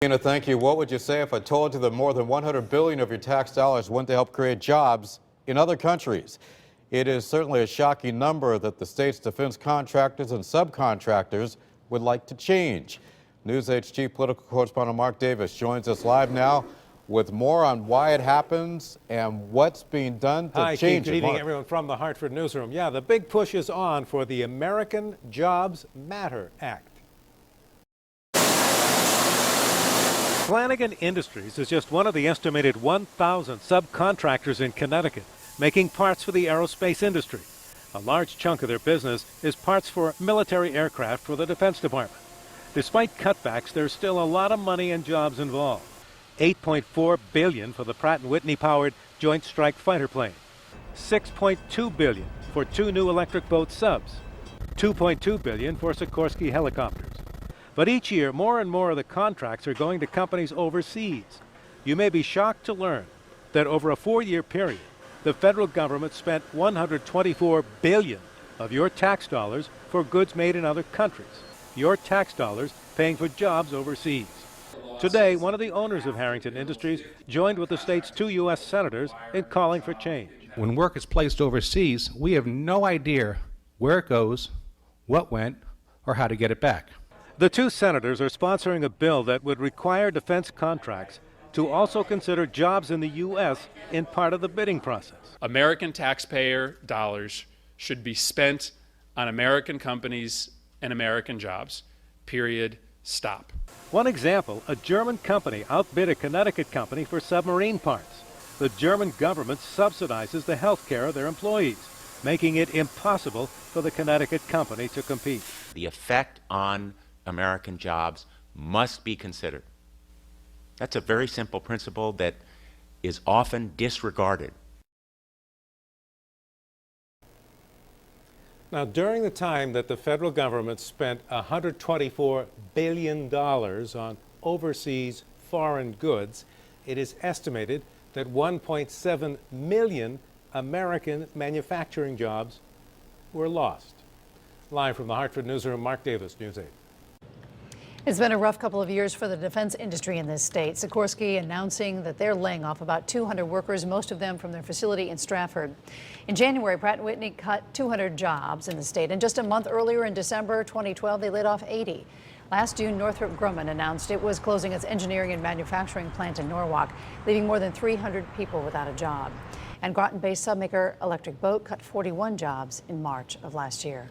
Tina, thank you. What would you say if I told you that more than $100 billion of your tax dollars went to help create jobs in other countries? It is certainly a shocking number that the state's defense contractors and subcontractors would like to change. News 8's chief political correspondent Mark Davis joins us live now with more on why it happens and what's being done to change it. Good evening, everyone, from the Hartford newsroom. Yeah, the big push is on for the American Jobs Matter Act. Flanagan Industries is just one of the estimated 1,000 subcontractors in Connecticut making parts for the aerospace industry. A large chunk of their business is parts for military aircraft for the Defense Department. Despite cutbacks, there's still a lot of money and jobs involved. $8.4 billion for the Pratt & Whitney-powered Joint Strike Fighter plane. $6.2 billion for 2 new electric boat subs. $2.2 billion for Sikorsky helicopters. But each year, more and more of the contracts are going to companies overseas. You may be shocked to learn that over a 4-year period, the federal government spent $124 billion of your tax dollars for goods made in other countries. Your tax dollars paying for jobs overseas. Today, one of the owners of Harrington Industries joined with the state's 2 U.S. senators in calling for change. When work is placed overseas, we have no idea where it goes, what went, or how to get it back. The 2 senators are sponsoring a bill that would require defense contracts to also consider jobs in the U.S. in part of the bidding process. American taxpayer dollars should be spent on American companies and American jobs. Period. Stop. One example, a German company outbid a Connecticut company for submarine parts. The German government subsidizes the health care of their employees, making it impossible for the Connecticut company to compete. The effect on American jobs must be considered. That's a very simple principle that is often disregarded. Now, during the time that the federal government spent $124 billion on overseas foreign goods, it is estimated that 1.7 million American manufacturing jobs were lost. Live from the Hartford newsroom, Mark Davis, News 8. It's been a rough couple of years for the defense industry in this state. Sikorsky announcing that they're laying off about 200 workers, most of them from their facility in Stratford. In January, Pratt & Whitney cut 200 jobs in the state, and just a month earlier in December 2012, they laid off 80. Last June, Northrop Grumman announced it was closing its engineering and manufacturing plant in Norwalk, leaving more than 300 people without a job. And Groton-based submaker Electric Boat cut 41 jobs in March of last year.